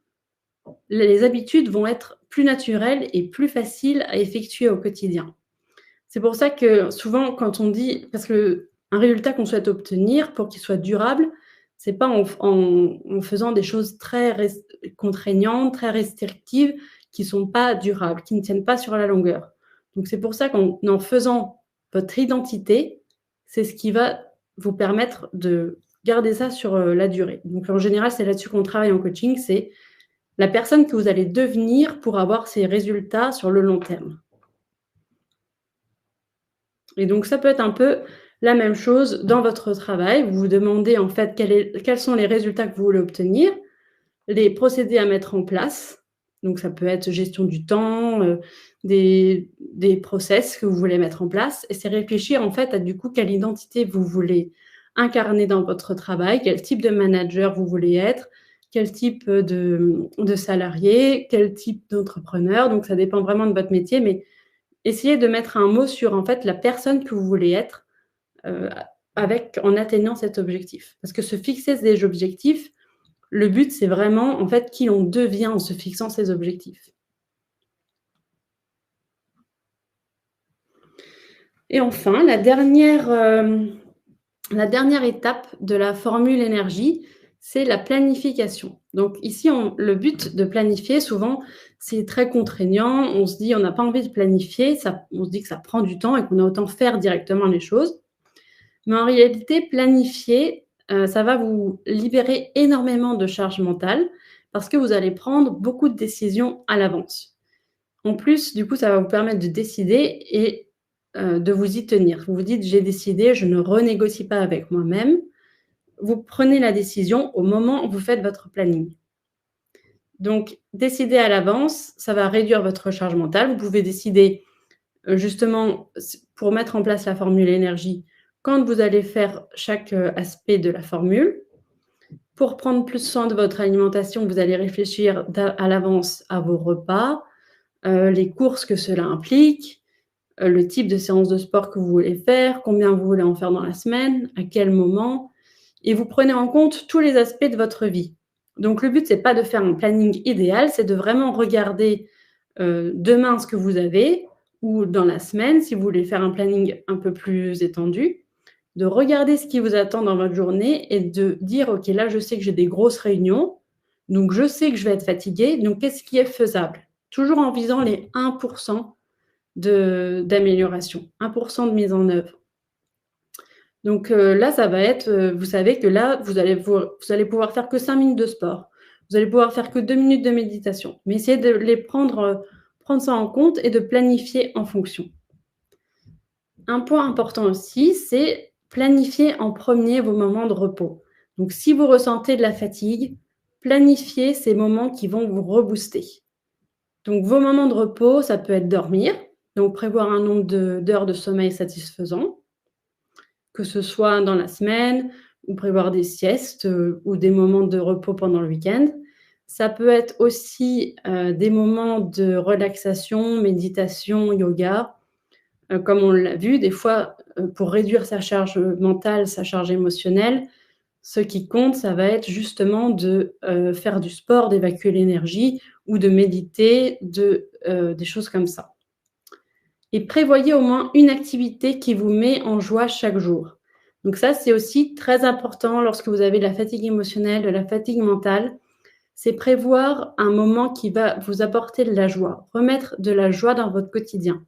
les habitudes vont être plus naturelles et plus faciles à effectuer au quotidien. C'est pour ça que souvent quand on dit parce qu'un résultat qu'on souhaite obtenir pour qu'il soit durable, c'est pas en faisant des choses très contraignantes, très restrictives, qui sont pas durables, qui ne tiennent pas sur la longueur. Donc c'est pour ça qu'en faisant votre identité, c'est ce qui va vous permettre de garder ça sur, la durée. Donc en général, c'est là-dessus qu'on travaille en coaching, c'est la personne que vous allez devenir pour avoir ces résultats sur le long terme. Et donc ça peut être un peu la même chose dans votre travail. Vous vous demandez en fait quels sont les résultats que vous voulez obtenir, les procédés à mettre en place. Donc ça peut être gestion du temps, des process que vous voulez mettre en place et c'est réfléchir en fait à du coup quelle identité vous voulez incarner dans votre travail, quel type de manager vous voulez être, quel type, de salarié, quel type d'entrepreneur. Donc ça dépend vraiment de votre métier, mais essayez de mettre un mot sur, en fait, la personne que vous voulez être, heu, en atteignant cet objectif. Parce que se fixer des objectifs, le but, c'est vraiment, en fait, qui on devient en se fixant ces objectifs. Et enfin, la dernière étape de la formule énergie, c'est la planification. Donc ici, le but de planifier, souvent, c'est très contraignant. On se dit, on n'a pas envie de planifier, on se dit que ça prend du temps et qu'on a autant faire directement les choses. Mais en réalité, planifier, ça va vous libérer énormément de charge mentale parce que vous allez prendre beaucoup de décisions à l'avance. En plus, du coup, ça va vous permettre de décider et de vous y tenir. Vous vous dites: «J'ai décidé, je ne renégocie pas avec moi-même». Vous prenez la décision au moment où vous faites votre planning. Donc décider à l'avance, ça va réduire votre charge mentale. Vous pouvez décider, justement, pour mettre en place la formule énergie, quand vous allez faire chaque, aspect de la formule. Pour prendre plus soin de votre alimentation, vous allez réfléchir à l'avance à vos repas, les courses que cela implique, le type de séance de sport que vous voulez faire, combien vous voulez en faire dans la semaine, à quel moment et vous prenez en compte tous les aspects de votre vie. Donc le but, c'est pas de faire un planning idéal, c'est de vraiment regarder, demain ce que vous avez ou dans la semaine, si vous voulez faire un planning un peu plus étendu, de regarder ce qui vous attend dans votre journée et de dire: «OK, là, je sais que j'ai des grosses réunions, donc je sais que je vais être fatiguée, donc qu'est-ce qui est faisable?» Toujours en visant les 1 d'amélioration, 1 de mise en œuvre. Donc là, ça va être, vous savez que là, vous allez pouvoir faire que 5 minutes de sport. Vous allez pouvoir faire que 2 minutes de méditation. Mais essayez de les prendre ça en compte et de planifier en fonction. Un point important aussi, c'est planifier en premier vos moments de repos. Donc si vous ressentez de la fatigue, planifiez ces moments qui vont vous rebooster. Donc vos moments de repos, ça peut être dormir, donc prévoir un nombre d'heures de sommeil satisfaisant, que ce soit dans la semaine ou prévoir des siestes, ou des moments de repos pendant le week-end. Ça peut être aussi, des moments de relaxation, méditation, yoga, comme on l'a vu, des fois, pour réduire sa charge mentale, sa charge émotionnelle, ce qui compte, ça va être justement de, faire du sport, d'évacuer l'énergie ou de méditer, des choses comme ça. Et prévoyez au moins une activité qui vous met en joie chaque jour. Donc ça, c'est aussi très important lorsque vous avez de la fatigue émotionnelle, de la fatigue mentale. C'est prévoir un moment qui va vous apporter de la joie, remettre de la joie dans votre quotidien.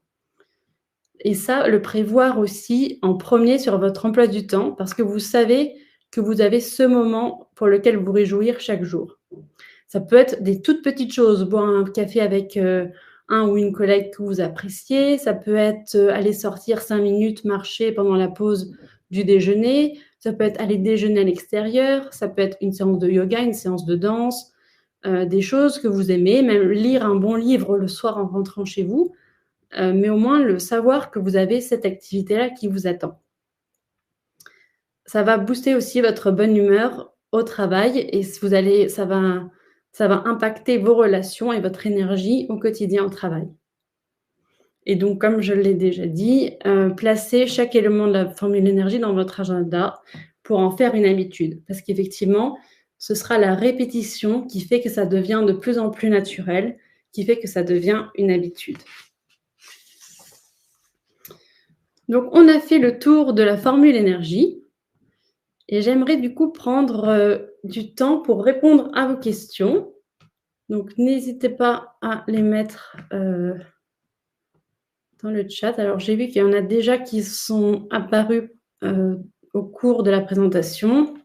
Et ça, le prévoir aussi en premier sur votre emploi du temps, parce que vous savez que vous avez ce moment pour lequel vous réjouir chaque jour. Ça peut être des toutes petites choses, boire un café avec un ou une collègue que vous appréciez, ça peut être aller sortir 5 minutes, marcher pendant la pause du déjeuner, ça peut être aller déjeuner à l'extérieur, ça peut être une séance de yoga, une séance de danse, des choses que vous aimez, même lire un bon livre le soir en rentrant chez vous, mais au moins le savoir que vous avez cette activité-là qui vous attend. Ça va booster aussi votre bonne humeur au travail et ça va impacter vos relations et votre énergie au quotidien au travail. Et donc comme je l'ai déjà dit, placez chaque élément de la formule énergie dans votre agenda pour en faire une habitude. Parce qu'effectivement, ce sera la répétition qui fait que ça devient de plus en plus naturel, qui fait que ça devient une habitude. Donc on a fait le tour de la formule énergie. Et j'aimerais du coup prendre, du temps pour répondre à vos questions. Donc n'hésitez pas à les mettre, dans le chat. Alors j'ai vu qu'il y en a déjà qui sont apparus, au cours de la présentation.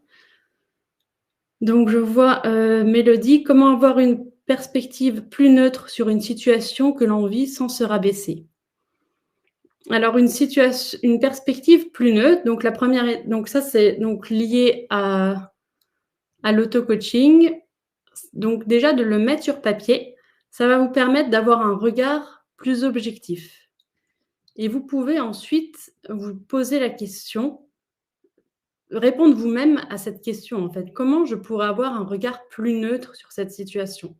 Donc je vois, Mélodie: «Comment avoir une perspective plus neutre sur une situation que l'on vit sans se rabaisser?» Alors une perspective plus neutre, donc la première est donc ça c'est donc lié à l'auto-coaching. Donc déjà de le mettre sur papier, ça va vous permettre d'avoir un regard plus objectif et vous pouvez ensuite vous poser la question, répondre vous-même à cette question en fait: «Comment je pourrais avoir un regard plus neutre sur cette situation?»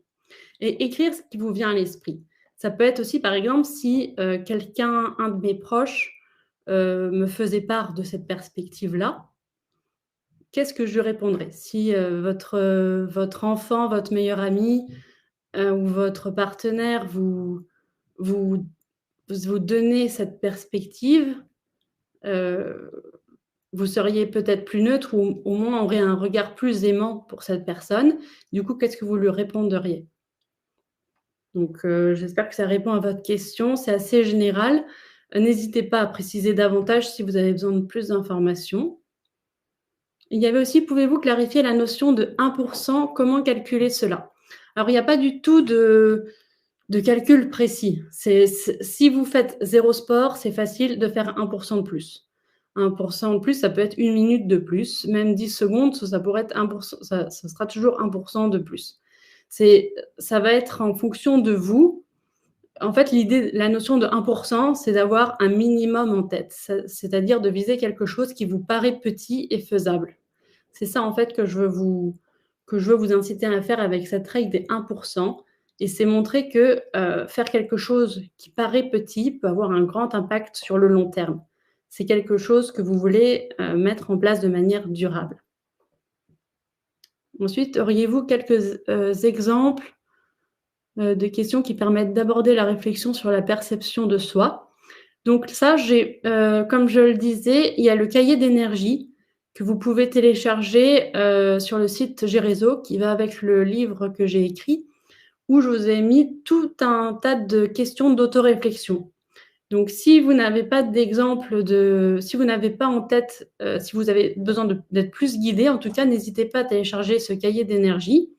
et écrire ce qui vous vient à l'esprit. Ça peut être aussi par exemple si, un de mes proches, me faisait part de cette perspective-là, qu'est-ce que je lui répondrais? Si, votre enfant, votre meilleur ami, ou votre partenaire vous vous donnez cette perspective, heu, vous seriez peut-être plus neutre ou au moins aurez un regard plus aimant pour cette personne. Du coup, qu'est-ce que vous lui répondriez? Donc, j'espère que ça répond à votre question. C'est assez général. N'hésitez pas à préciser davantage si vous avez besoin de plus d'informations. Il y avait aussi, pouvez-vous clarifier la notion de 1 comment calculer cela? Alors il n'y a pas du tout de calcul précis. Si vous faites 0 sport, c'est facile de faire 1 de plus. 1 de plus, ça peut être 1 minute de plus, même 10 secondes, ça pourrait être 1 ça sera toujours 1 de plus. Ça va être en fonction de vous. En fait, la notion de 1 c'est d'avoir un minimum en tête, c'est-à-dire de viser quelque chose qui vous paraît petit et faisable. C'est ça, en fait, que je veux vous inciter à faire avec cette règle des 1 et c'est montrer que, faire quelque chose qui paraît petit peut avoir un grand impact sur le long terme. C'est quelque chose que vous voulez, mettre en place de manière durable. Ensuite, auriez-vous quelques, exemples, de questions qui permettent d'aborder la réflexion sur la perception de soi? Donc ça, comme je le disais, il y a le cahier d'énergie que vous pouvez télécharger, sur le site Géréseau qui va avec le livre que j'ai écrit, où je vous ai mis tout un tas de questions d'autoréflexion. Donc si vous n'avez pas d'exemple si vous n'avez pas en tête, si vous avez besoin d'être plus guidé, en tout cas, n'hésitez pas à télécharger ce cahier d'énergie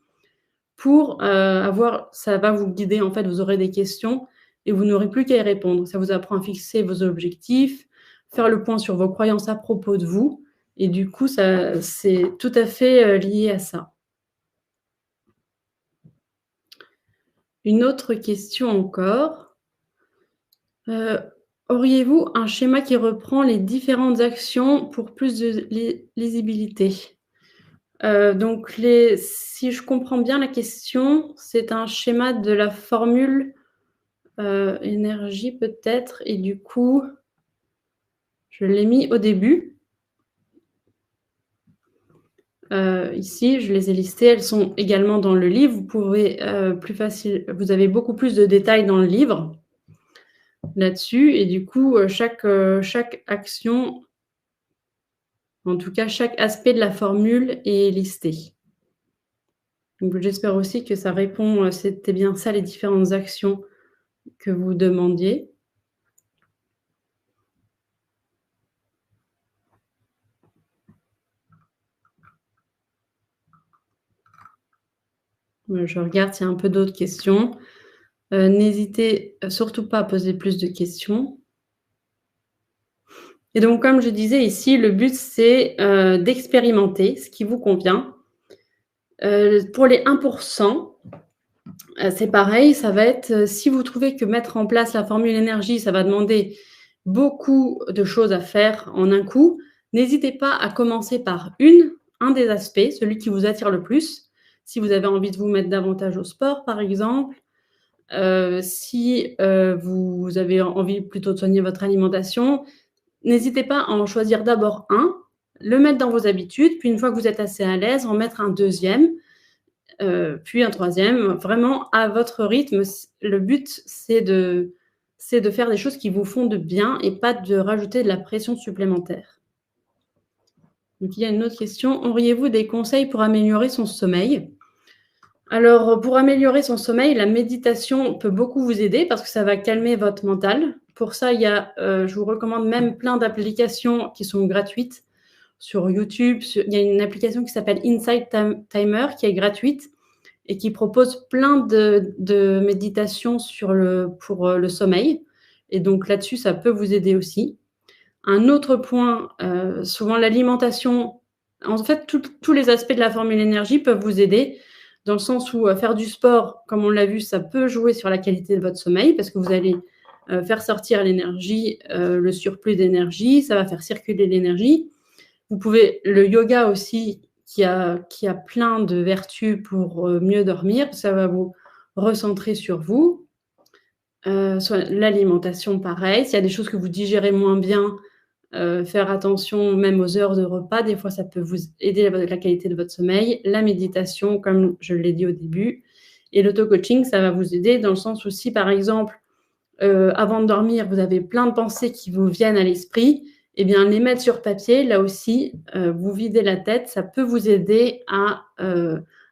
pour, ça va vous guider, en fait, vous aurez des questions et vous n'aurez plus qu'à y répondre. Ça vous apprend à fixer vos objectifs, faire le point sur vos croyances à propos de vous et du coup, c'est tout à fait, lié à ça. Une autre question encore. Auriez-vous un schéma qui reprend les différentes actions pour plus de lisibilité? Donc si je comprends bien la question, c'est un schéma de la formule, énergie peut-être et du coup, je l'ai mis au début. Ici, je les ai listées, elles sont également dans le livre. Vous avez beaucoup plus de détails dans le livre là-dessus et du coup, chaque action, en tout cas chaque aspect de la formule est listé. Donc j'espère aussi que ça répond, c'était bien ça les différentes actions que vous demandiez. Je regarde s'il y a un peu d'autres questions. N'hésitez surtout pas à poser plus de questions. Et donc comme je disais ici, le but c'est, d'expérimenter ce qui vous convient. Pour les 1 c'est pareil, ça va être, si vous trouvez que mettre en place la formule énergie, ça va demander beaucoup de choses à faire en un coup, n'hésitez pas à commencer par un des aspects, celui qui vous attire le plus. Si vous avez envie de vous mettre davantage au sport, par exemple, si, vous avez envie plutôt de soigner votre alimentation, n'hésitez pas à en choisir d'abord un, le mettre dans vos habitudes, puis une fois que vous êtes assez à l'aise, en mettre un deuxième, puis un troisième, vraiment à votre rythme. Le but, c'est de faire des choses qui vous font de bien et pas de rajouter de la pression supplémentaire. Donc il y a une autre question: auriez-vous des conseils pour améliorer son sommeil? Alors, pour améliorer son sommeil, la méditation peut beaucoup vous aider parce que ça va calmer votre mental. Pour ça, je vous recommande même plein d'applications qui sont gratuites sur YouTube. Il y a une application qui s'appelle Insight Timer qui est gratuite et qui propose plein de méditations pour le sommeil. Et donc là-dessus, ça peut vous aider aussi. Un autre point, souvent l'alimentation, en fait, tous les aspects de la formule énergie peuvent vous aider dans le sens où faire du sport, comme on l'a vu, ça peut jouer sur la qualité de votre sommeil parce que vous allez faire sortir l'énergie, le surplus d'énergie, ça va faire circuler l'énergie. Le yoga aussi, qui a plein de vertus pour mieux dormir, ça va vous recentrer sur vous. L'alimentation, pareil. S'il y a des choses que vous digérez moins bien, faire attention même aux heures de repas. Des fois, ça peut vous aider la qualité de votre sommeil. La méditation, comme je l'ai dit au début. Et l'auto-coaching, ça va vous aider dans le sens où si, par exemple, avant de dormir, vous avez plein de pensées qui vous viennent à l'esprit, eh bien, les mettre sur papier, là aussi, vous videz la tête, ça peut vous aider à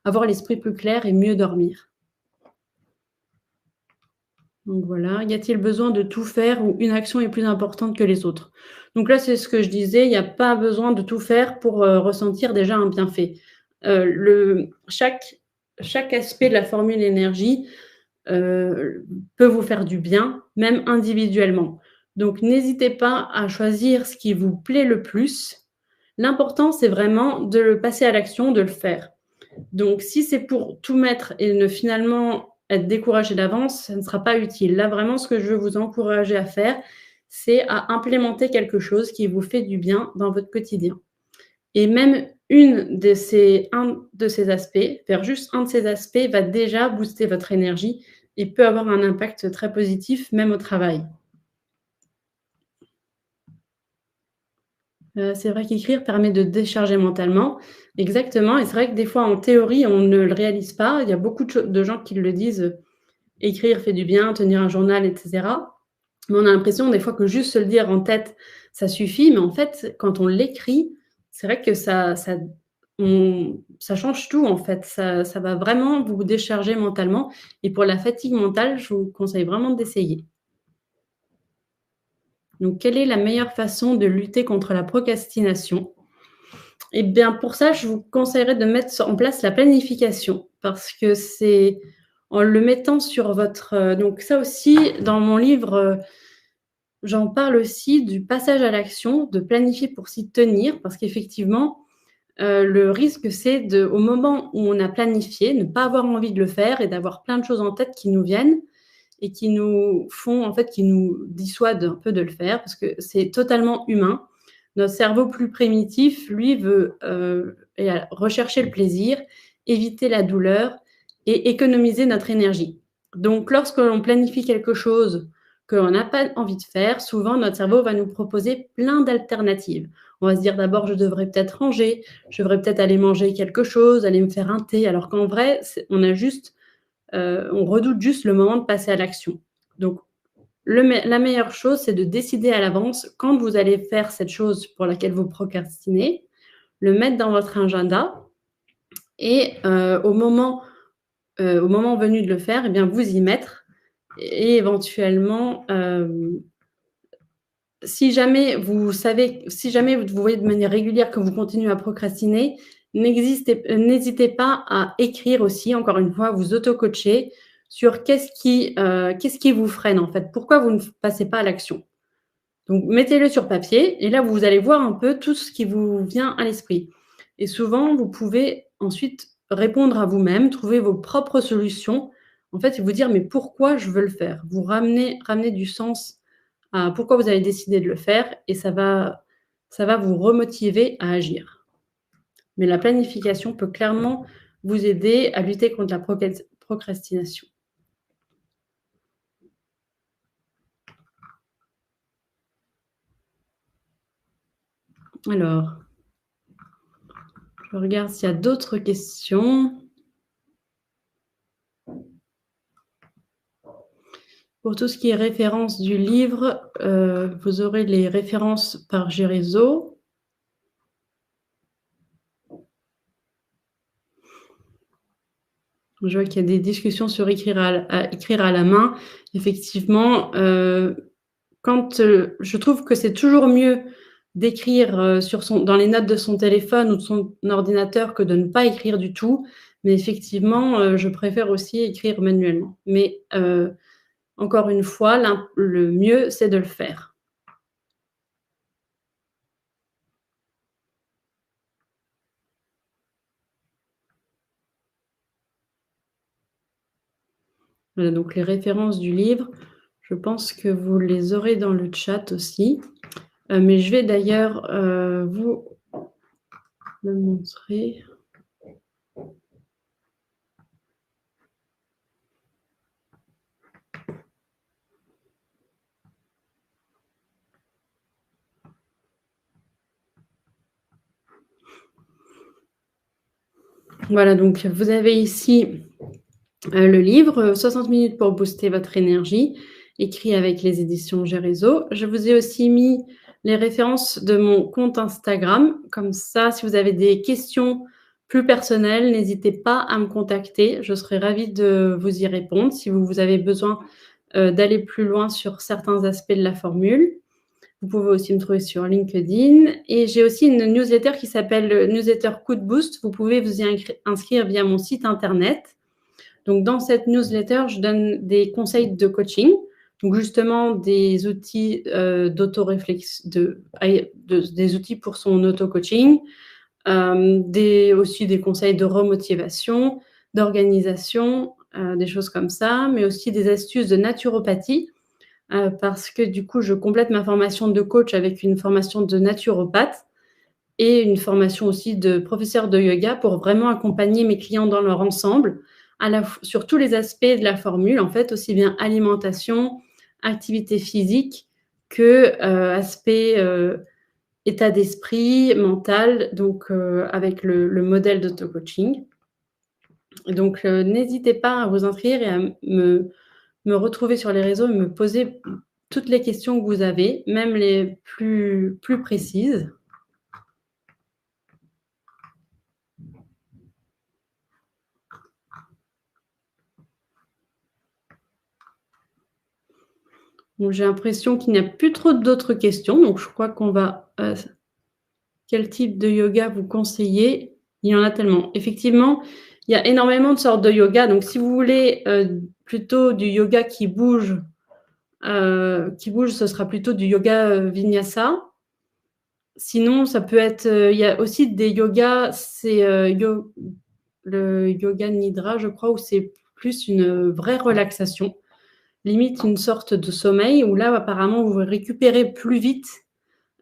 avoir l'esprit plus clair et mieux dormir. Donc voilà, y a-t-il besoin de tout faire ou une action est plus importante que les autres? Donc là, c'est ce que je disais, il n'y a pas besoin de tout faire pour ressentir déjà un bienfait. Chaque aspect de la formule énergie peut vous faire du bien, même individuellement. Donc n'hésitez pas à choisir ce qui vous plaît le plus. L'important, c'est vraiment de le passer à l'action, de le faire. Donc si c'est pour tout mettre et finalement être découragé d'avance, ça ne sera pas utile. Là, vraiment, ce que je veux vous encourager à faire, c'est à implémenter quelque chose qui vous fait du bien dans votre quotidien. Et même un de ces aspects, faire juste un de ces aspects va déjà booster votre énergie et peut avoir un impact très positif, même au travail. C'est vrai qu'écrire permet de décharger mentalement. Exactement, et c'est vrai que des fois, en théorie, on ne le réalise pas. Il y a beaucoup de gens qui le disent, écrire fait du bien, tenir un journal, et cetera. Mais on a l'impression des fois que juste se le dire en tête, ça suffit, mais en fait, quand on l'écrit, c'est vrai que ça change tout en fait. Ça va vraiment vous décharger mentalement et pour la fatigue mentale, je vous conseille vraiment d'essayer. Donc quelle est la meilleure façon de lutter contre la procrastination? Et bien, pour ça, je vous conseillerais de mettre en place la planification parce que c'est en le mettant sur votre, donc ça aussi dans mon livre, j'en parle aussi du passage à l'action, de planifier pour s'y tenir parce qu'effectivement, le risque, c'est au moment où on a planifié, ne pas avoir envie de le faire et d'avoir plein de choses en tête qui nous viennent et qui nous font en fait, qui nous dissuadent un peu de le faire parce que c'est totalement humain. Notre cerveau plus primitif, lui, veut, rechercher le plaisir, éviter la douleur et économiser notre énergie. Donc lorsque l'on planifie quelque chose que l'on n'a pas envie de faire, souvent notre cerveau va nous proposer plein d'alternatives. On va se dire d'abord: «Je devrais peut-être ranger, je devrais peut-être aller manger quelque chose, aller me faire un thé», alors qu'en vrai, on redoute juste le moment de passer à l'action. Donc la meilleure chose, c'est de décider à l'avance quand vous allez faire cette chose pour laquelle vous procrastinez, le mettre dans votre agenda et au moment venu de le faire, eh bien, vous y mettre et éventuellement, si jamais vous voyez de manière régulière que vous continuez à procrastiner, n'hésitez pas à écrire aussi, encore une fois, vous auto-coacher sur qu'est-ce qui vous freine en fait? Pourquoi vous ne passez pas à l'action? Donc mettez-le sur papier et là, vous allez voir un peu tout ce qui vous vient à l'esprit et souvent, vous pouvez ensuite répondre à vous-même, trouver vos propres solutions, en fait et vous dire: «Mais pourquoi je veux le faire?» Vous ramener du sens à pourquoi vous avez décidé de le faire et ça va vous remotiver à agir. Mais la planification peut clairement vous aider à lutter contre la procrastination. Alors, je regarde s'il y a d'autres questions. Pour tout ce qui est référence du livre, vous aurez les références par Gérézo. Je vois qu'il y a des discussions sur écrire à la main. Effectivement, je trouve que c'est toujours mieux d'écrire, dans les notes de son téléphone ou de son ordinateur que de ne pas écrire du tout. Mais effectivement, je préfère aussi écrire manuellement. Mais, encore une fois, le mieux, c'est de le faire. Voilà, donc les références du livre, je pense que vous les aurez dans le chat aussi. Mais je vais d'ailleurs, vous le montrer. Voilà, donc vous avez ici, le livre, 60 minutes pour booster votre énergie, écrit avec les éditions Gérézo. Je vous ai aussi mis les références de mon compte Instagram. Comme ça, si vous avez des questions plus personnelles, n'hésitez pas à me contacter. Je serai ravie de vous y répondre si vous avez besoin, d'aller plus loin sur certains aspects de la formule. Vous pouvez aussi me trouver sur LinkedIn et j'ai aussi une newsletter qui s'appelle, newsletter Coup de boost. Vous pouvez vous y inscrire via mon site internet. Donc dans cette newsletter, je donne des conseils de coaching, donc justement des outils, d'autoréflex des outils pour son auto-coaching, aussi des conseils de remotivation, d'organisation, des choses comme ça, mais aussi des astuces de naturopathie. Parce que du coup, je complète ma formation de coach avec une formation de naturopathe et une formation aussi de professeur de yoga pour vraiment accompagner mes clients dans leur ensemble, sur tous les aspects de la formule, en fait, aussi bien alimentation, activité physique que aspect état d'esprit, mental, donc avec le modèle d'auto-coaching. Donc n'hésitez pas à vous inscrire et à me retrouver sur les réseaux et me poser toutes les questions que vous avez, même les plus précises. Donc j'ai l'impression qu'il n'y a plus trop d'autres questions, donc je crois qu'on va, quel type de yoga vous conseillez? Il y en a tellement. Effectivement, il y a énormément de sortes de yoga, donc si vous voulez, plutôt du yoga qui bouge, ce sera plutôt du yoga, vinyasa. Sinon, ça peut être, il y a aussi des yogas, c'est, le yoga nidra, je crois, où c'est plus une vraie relaxation, limite une sorte de sommeil où là, apparemment, vous récupérez plus vite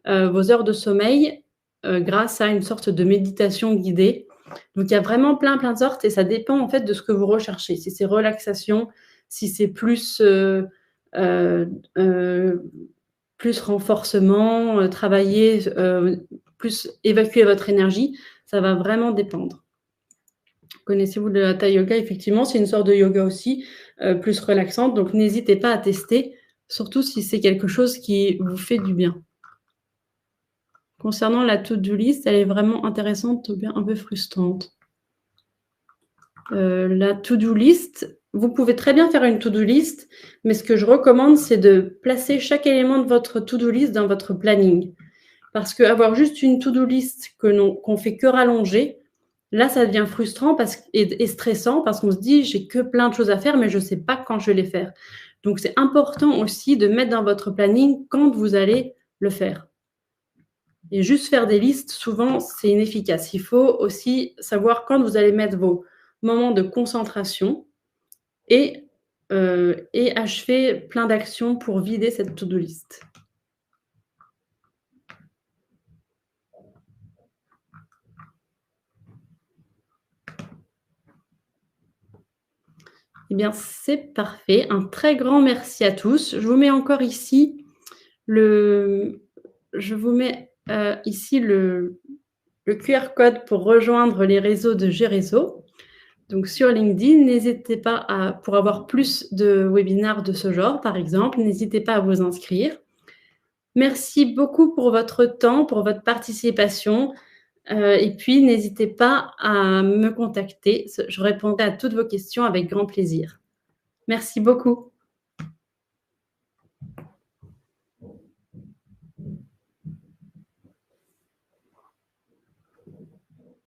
vos heures de sommeil grâce à une sorte de méditation guidée. Donc, il y a vraiment plein de sortes et ça dépend en fait de ce que vous recherchez. Si c'est relaxation, si c'est plus, euh, plus renforcement, travailler, plus évacuer votre énergie, ça va vraiment dépendre. Connaissez-vous le Hatha Yoga? Effectivement, c'est une sorte de yoga aussi, plus relaxante, donc n'hésitez pas à tester, surtout si c'est quelque chose qui vous fait du bien. Concernant la to-do list, elle est vraiment intéressante ou bien un peu frustrante? La to-do list, vous pouvez très bien faire une to-do list, mais ce que je recommande, c'est de placer chaque élément de votre to-do list dans votre planning. Parce qu'avoir juste une to-do list qu'on fait que rallonger, là, ça devient frustrant et stressant parce qu'on se dit, j'ai que plein de choses à faire, mais je ne sais pas quand je vais les faire. Donc, c'est important aussi de mettre dans votre planning quand vous allez le faire. Et juste faire des listes, souvent, c'est inefficace. Il faut aussi savoir quand vous allez mettre vos moments de concentration et achever plein d'actions pour vider cette to-do list. Eh bien, c'est parfait. Un très grand merci à tous. Je vous mets encore ici le QR code pour rejoindre les réseaux de Géréseau. Donc sur LinkedIn, n'hésitez pas pour avoir plus de webinaires de ce genre, par exemple, n'hésitez pas à vous inscrire. Merci beaucoup pour votre temps, pour votre participation. Et puis, n'hésitez pas à me contacter. Je répondrai à toutes vos questions avec grand plaisir. Merci beaucoup.